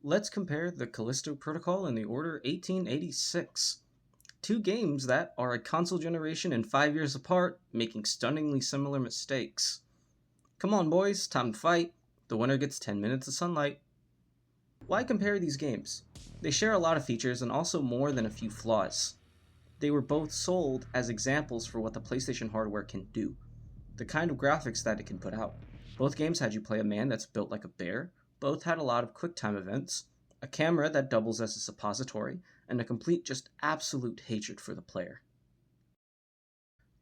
Let's compare the Callisto Protocol and the Order 1886. Two games that are a console generation and 5 years apart, making stunningly similar mistakes. Come on boys, time to fight. The winner gets 10 minutes of sunlight. Why compare these games? They share a lot of features and also more than a few flaws. They were both sold as examples for what the PlayStation hardware can do, the kind of graphics that it can put out. Both games had you play a man that's built like a bear, both had a lot of QuickTime events, a camera that doubles as a suppository, and a complete just absolute hatred for the player.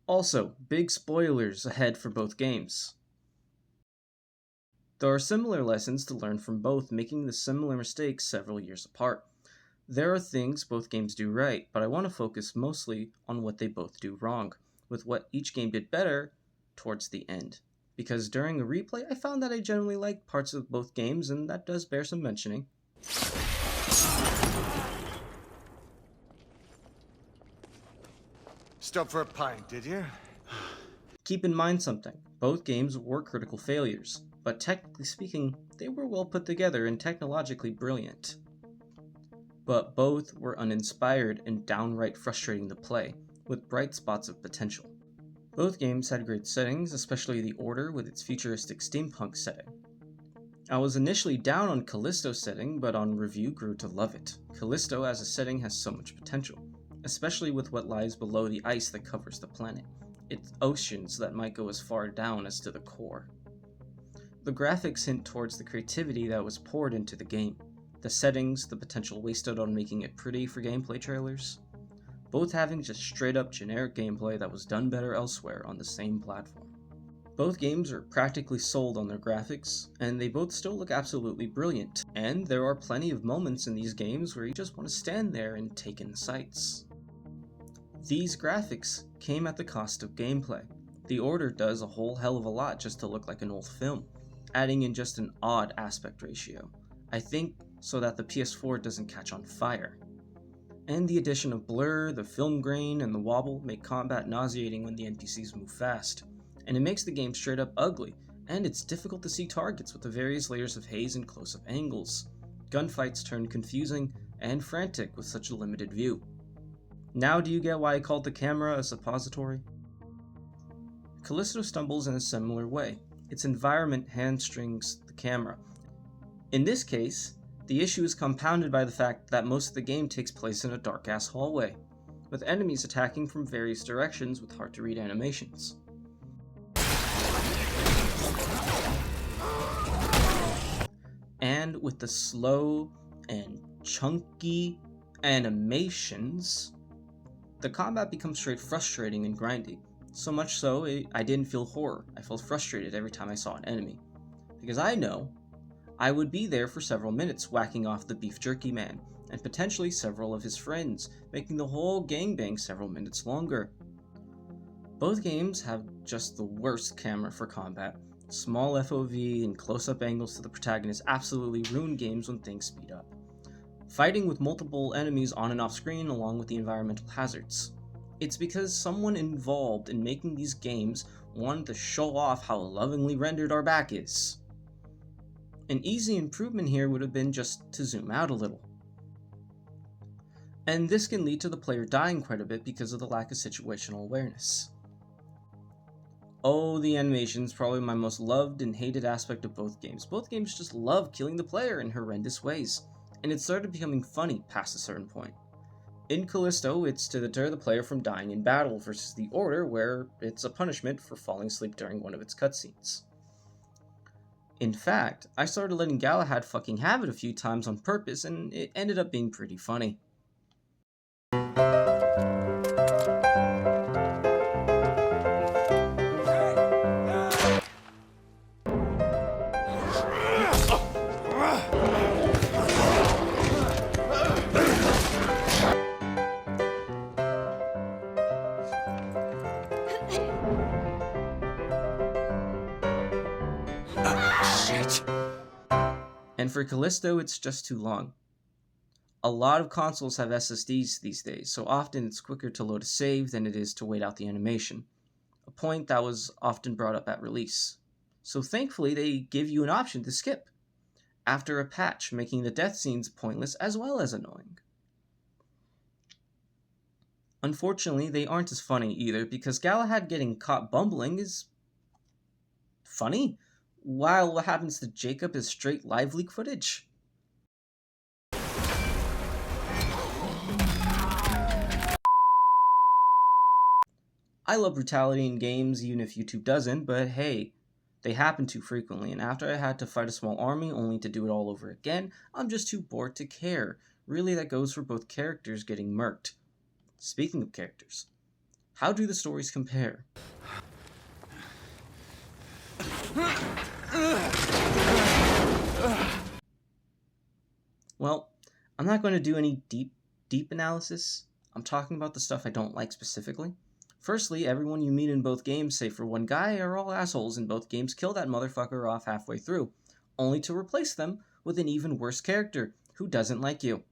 Also, big spoilers ahead for both games. There are similar lessons to learn from both, making the similar mistakes several years apart. There are things both games do right, but I want to focus mostly on what they both do wrong, with what each game did better towards the end. Because during a replay, I found that I generally liked parts of both games, and that does bear some mentioning. Stop for a pint, did you? Keep in mind something, both games were critical failures, but technically speaking, they were well put together and technologically brilliant. But both were uninspired and downright frustrating to play, with bright spots of potential. Both games had great settings, especially the Order with its futuristic steampunk setting. I was initially down on Callisto's setting, but on review grew to love it. Callisto as a setting has so much potential, especially with what lies below the ice that covers the planet. It's oceans that might go as far down as to the core. The graphics hint towards the creativity that was poured into the game, the settings, the potential wasted on making it pretty for gameplay trailers, both having just straight up generic gameplay that was done better elsewhere on the same platform. Both games are practically sold on their graphics, and they both still look absolutely brilliant, and there are plenty of moments in these games where you just want to stand there and take in the sights. These graphics came at the cost of gameplay. The Order does a whole hell of a lot just to look like an old film, adding in just an odd aspect ratio, I think so that the PS4 doesn't catch on fire. And the addition of blur, the film grain, and the wobble make combat nauseating when the NPCs move fast, and it makes the game straight up ugly, and it's difficult to see targets with the various layers of haze and close-up angles. Gunfights turn confusing and frantic with such a limited view. Now do you get why I called the camera a suppository? Callisto stumbles in a similar way. Its environment hamstrings the camera. In this case, the issue is compounded by the fact that most of the game takes place in a dark-ass hallway, with enemies attacking from various directions with hard-to-read animations. And with the slow and chunky animations, the combat becomes straight frustrating and grindy. So much so, I didn't feel horror. I felt frustrated every time I saw an enemy. Because I know I would be there for several minutes whacking off the beef jerky man, and potentially several of his friends, making the whole gangbang several minutes longer. Both games have just the worst camera for combat. Small FOV and close-up angles to the protagonist absolutely ruin games when things speed up. Fighting with multiple enemies on and off screen along with the environmental hazards. It's because someone involved in making these games wanted to show off how lovingly rendered our back is. An easy improvement here would have been just to zoom out a little. And this can lead to the player dying quite a bit because of the lack of situational awareness. Oh, the animation's probably my most loved and hated aspect of both games. Both games just love killing the player in horrendous ways, and it started becoming funny past a certain point. In Callisto, it's to deter the player from dying in battle, versus the Order, where it's a punishment for falling asleep during one of its cutscenes. In fact, I started letting Galahad fucking have it a few times on purpose, and it ended up being pretty funny. And for Callisto, it's just too long. A lot of consoles have SSDs these days, so often it's quicker to load a save than it is to wait out the animation, a point that was often brought up at release. So thankfully, they give you an option to skip. after a patch, making the death scenes pointless as well as annoying. Unfortunately, they aren't as funny either, because Galahad getting caught bumbling is funny, while what happens to Jacob is straight live leak footage. I love brutality in games, even if YouTube doesn't, but hey, they happen too frequently, and after I had to fight a small army only to do it all over again, I'm just too bored to care. Really, that goes for both characters getting murked. Speaking of characters, how do the stories compare? Well, I'm not going to do any deep analysis. I'm talking about the stuff I don't like specifically. Firstly, everyone you meet in both games, save for one guy, are all assholes, and both games kill that motherfucker off halfway through, only to replace them with an even worse character who doesn't like you.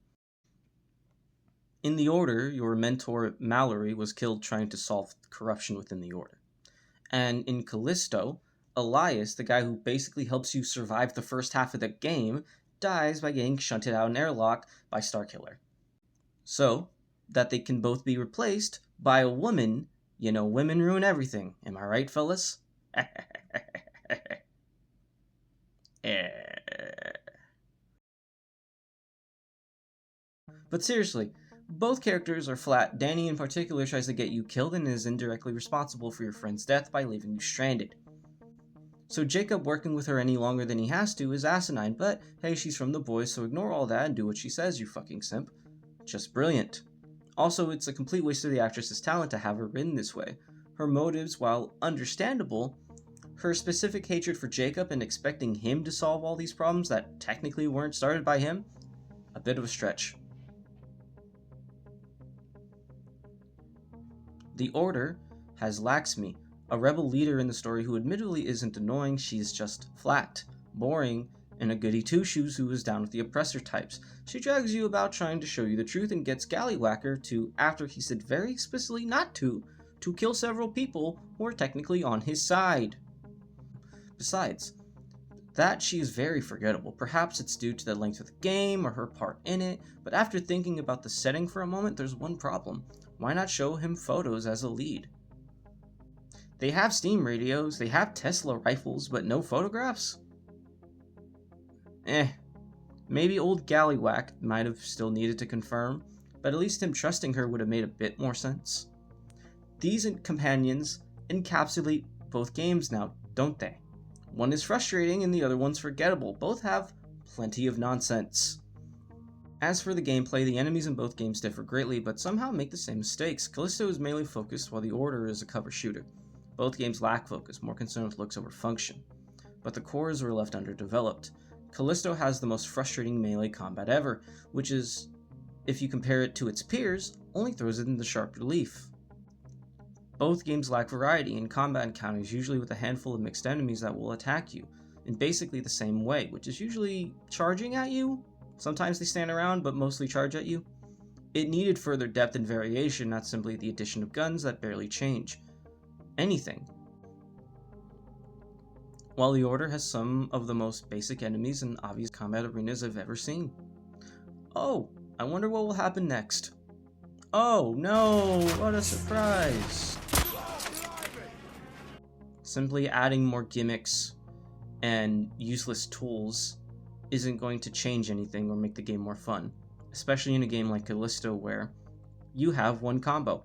In the Order, your mentor Mallory was killed trying to solve corruption within the Order. And in Calisto, Elias, the guy who basically helps you survive the first half of the game, dies by getting shunted out an airlock by Starkiller. So, that they can both be replaced by a woman, you know, women ruin everything. Am I right, fellas? But seriously, both characters are flat. Danny in particular tries to get you killed and is indirectly responsible for your friend's death by leaving you stranded. So Jacob working with her any longer than he has to is asinine, but hey, she's from the boys, so ignore all that and do what she says, you fucking simp. Just brilliant. Also, it's a complete waste of the actress's talent to have her written this way. Her motives, while understandable, her specific hatred for Jacob and expecting him to solve all these problems that technically weren't started by him, a bit of a stretch. The Order has Laxmi, a rebel leader in the story who admittedly isn't annoying, she's just flat, boring, and a goody two-shoes who is down with the oppressor types. She drags you about trying to show you the truth and gets Gallywhacker to, after he said very explicitly not to kill several people who are technically on his side. Besides, that she is very forgettable. Perhaps it's due to the length of the game or her part in it, but after thinking about the setting for a moment, there's one problem. Why not show him photos as a lead? They have steam radios, they have Tesla rifles, but no photographs? Maybe old Gallywhack might have still needed to confirm, but at least him trusting her would have made a bit more sense. These companions encapsulate both games now, don't they? One is frustrating and the other one's forgettable. Both have plenty of nonsense. As for the gameplay, the enemies in both games differ greatly, but somehow make the same mistakes. Callisto is melee focused, while the Order is a cover shooter. Both games lack focus, more concerned with looks over function. But the cores were left underdeveloped. Callisto has the most frustrating melee combat ever, which is, if you compare it to its peers, only throws it in the sharp relief. Both games lack variety, and combat encounters usually with a handful of mixed enemies that will attack you, in basically the same way, which is usually charging at you. Sometimes they stand around, but mostly charge at you. It needed further depth and variation, not simply the addition of guns that barely change anything. While the Order has some of the most basic enemies and obvious combat arenas I've ever seen. Oh, I wonder what will happen next. Oh no, what a surprise! Simply adding more gimmicks and useless tools isn't going to change anything or make the game more fun, especially in a game like Calisto where you have one combo,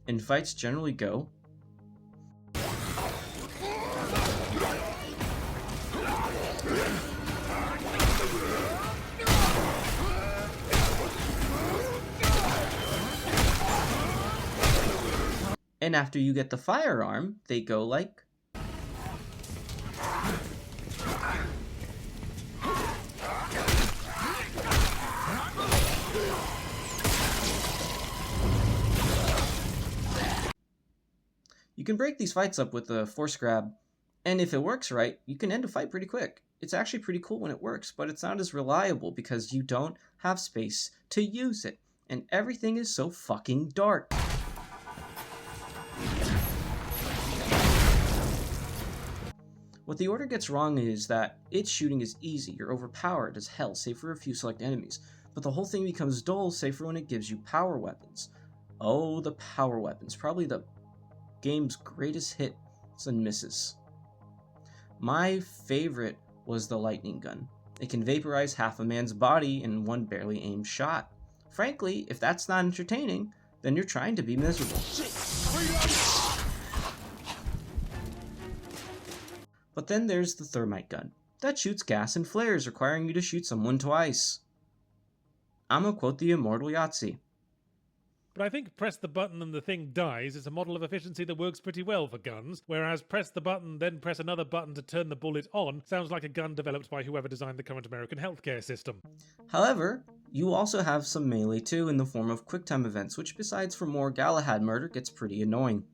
and fights generally go and after you get the firearm, they go like you can break these fights up with a force grab, and if it works right, you can end a fight pretty quick. It's actually pretty cool when it works, but it's not as reliable because you don't have space to use it, and everything is so fucking dark. What the Order gets wrong is that its shooting is easy, you're overpowered as hell, save for a few select enemies, but the whole thing becomes dull, save for when it gives you power weapons. Oh, the power weapons, probably the game's greatest hits and misses. My favorite was the lightning gun. It can vaporize half a man's body in one barely aimed shot. Frankly, if that's not entertaining, then you're trying to be miserable. But then there's the thermite gun. That shoots gas and flares, requiring you to shoot someone twice. I'm gonna quote the immortal Yahtzee. But I think press the button and the thing dies is a model of efficiency that works pretty well for guns, whereas press the button, then press another button to turn the bullet on sounds like a gun developed by whoever designed the current American healthcare system. However, you also have some melee too in the form of quicktime events, which besides for more Galahad murder gets pretty annoying.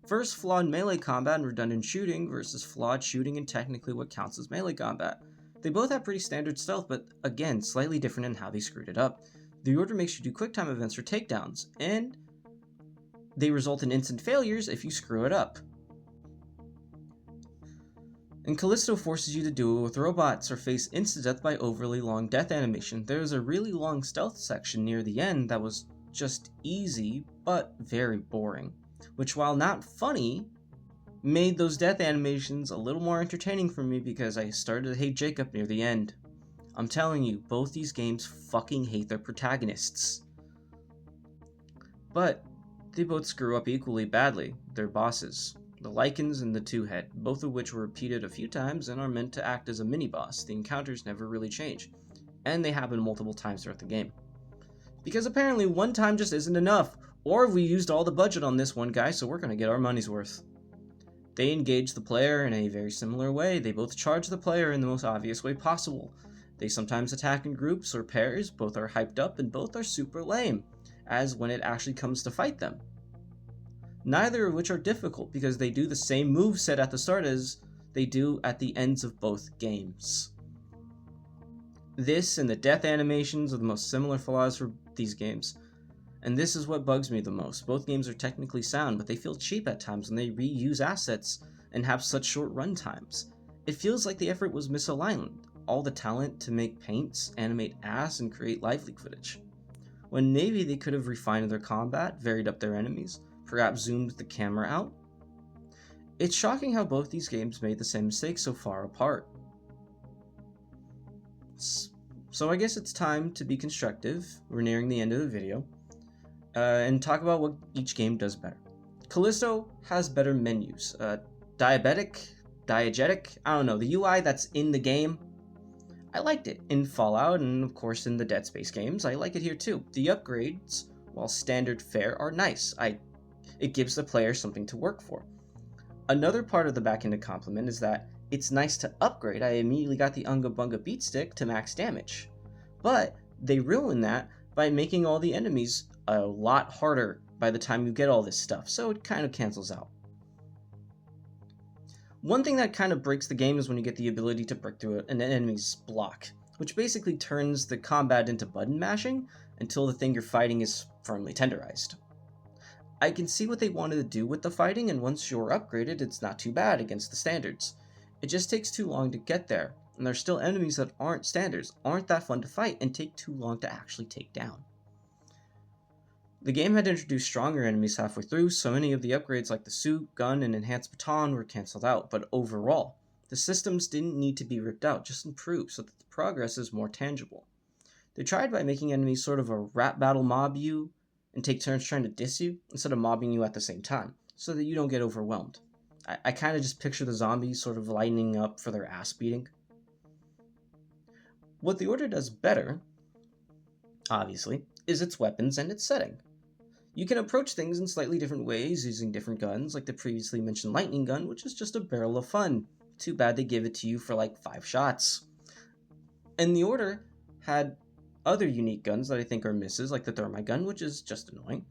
First, flawed melee combat and redundant shooting versus flawed shooting and technically what counts as melee combat. They both have pretty standard stealth, but again, slightly different in how they screwed it up. The Order makes you do quicktime events for takedowns, and they result in instant failures if you screw it up. And Calisto forces you to do it with robots or face insta-death by overly long death animation. There's a really long stealth section near the end that was just easy, but very boring, which while not funny, made those death animations a little more entertaining for me because I started to hate Jacob near the end. I'm telling you, both these games fucking hate their protagonists. But they both screw up equally badly, their bosses. The Lycans and the Two-Head, both of which were repeated a few times and are meant to act as a mini-boss. The encounters never really change, and they happen multiple times throughout the game. Because apparently one time just isn't enough, or we used all the budget on this one guy, so we're gonna get our money's worth. They engage the player in a very similar way. They both charge the player in the most obvious way possible. They sometimes attack in groups or pairs, both are hyped up and both are super lame, as when it actually comes to fight them. Neither of which are difficult because they do the same moveset at the start as they do at the ends of both games. This and the death animations are the most similar flaws for these games, and this is what bugs me the most. Both games are technically sound, but they feel cheap at times when they reuse assets and have such short run times. It feels like the effort was misaligned. All the talent to make paints, animate ass, and create live leak footage. When maybe they could have refined their combat, varied up their enemies, perhaps zoomed the camera out. It's shocking how both these games made the same mistake so far apart. So I guess it's time to be constructive, we're nearing the end of the video, and talk about what each game does better. Calisto has better menus. Diegetic, I don't know, the UI that's in the game, I liked it in Fallout and of course in the Dead Space games. I like it here too. The upgrades, while standard fare, are nice. It gives the player something to work for. Another part of the backhanded compliment is that it's nice to upgrade. I immediately got the Unga Bunga beat stick to max damage. But they ruin that by making all the enemies a lot harder by the time you get all this stuff, so it kind of cancels out. One thing that kind of breaks the game is when you get the ability to break through an enemy's block, which basically turns the combat into button mashing until the thing you're fighting is firmly tenderized. I can see what they wanted to do with the fighting, and once you're upgraded, it's not too bad against the standards. It just takes too long to get there, and there's still enemies that aren't standards, aren't that fun to fight, and take too long to actually take down. The game had introduced stronger enemies halfway through, so many of the upgrades like the suit, gun, and enhanced baton were cancelled out, but overall, the systems didn't need to be ripped out, just improved so that the progress is more tangible. They tried by making enemies sort of a rap battle mob you, and take turns trying to diss you, instead of mobbing you at the same time, so that you don't get overwhelmed. I kind of just picture the zombies sort of lining up for their ass beating. What the Order does better, obviously, is its weapons and its setting. You can approach things in slightly different ways using different guns, like the previously mentioned lightning gun, which is just a barrel of fun. Too bad they give it to you for like 5 shots. And the Order had other unique guns that I think are misses, like the thermite gun, which is just annoying.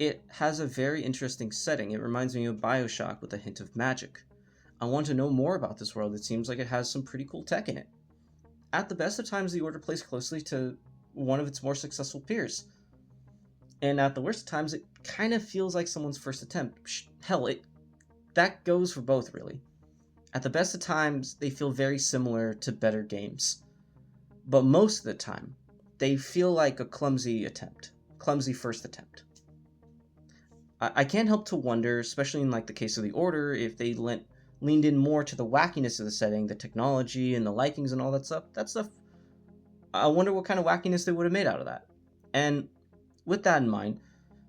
It has a very interesting setting. It reminds me of BioShock with a hint of magic. I want to know more about this world. It seems like it has some pretty cool tech in it. At the best of times, the Order plays closely to one of its more successful peers. And at the worst of times, it kind of feels like someone's first attempt. Hell, that goes for both, really. At the best of times, they feel very similar to better games. But most of the time, they feel like a clumsy first attempt. I can't help to wonder, especially in like the case of the Order, if they leaned in more to the wackiness of the setting, the technology and the likings and all that stuff. I wonder what kind of wackiness they would have made out of that. And with that in mind,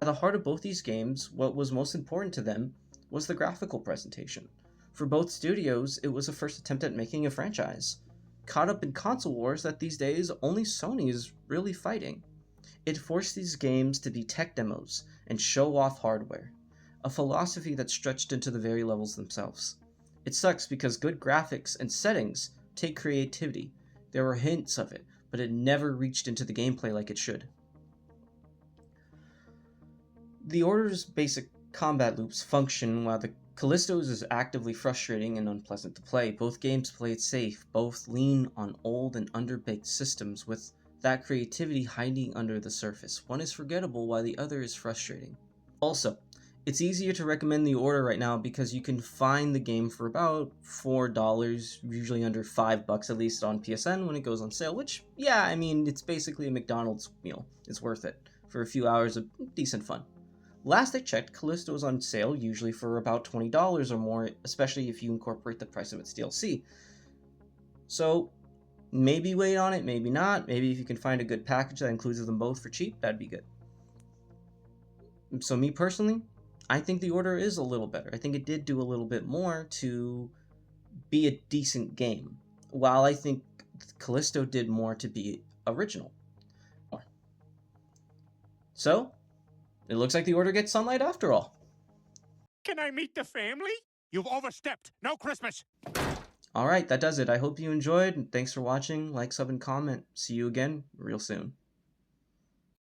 at the heart of both these games, what was most important to them was the graphical presentation. For both studios, it was a first attempt at making a franchise, caught up in console wars that these days only Sony is really fighting. It forced these games to be tech demos and show off hardware, a philosophy that stretched into the very levels themselves. It sucks because good graphics and settings take creativity. There were hints of it, but it never reached into the gameplay like it should. The Order's basic combat loops function while the Calisto's is actively frustrating and unpleasant to play. Both games play it safe, both lean on old and underbaked systems with that creativity hiding under the surface. One is forgettable while the other is frustrating. Also, it's easier to recommend The Order right now because you can find the game for about $4, usually under $5 at least on PSN when it goes on sale, which, yeah, I mean, it's basically a McDonald's meal. It's worth it for a few hours of decent fun. Last I checked, Calisto is on sale usually for about $20 or more, especially if you incorporate the price of its DLC. So, maybe wait on it, maybe not. Maybe if you can find a good package that includes them both for cheap, that'd be good. So me personally, I think The Order is a little better. I think it did do a little bit more to be a decent game, while I think Calisto did more to be original. So, it looks like The Order gets sunlight after all. Can I meet the family? You've overstepped. No Christmas. Alright, that does it. I hope you enjoyed, and thanks for watching. Like, sub, and comment. See you again real soon.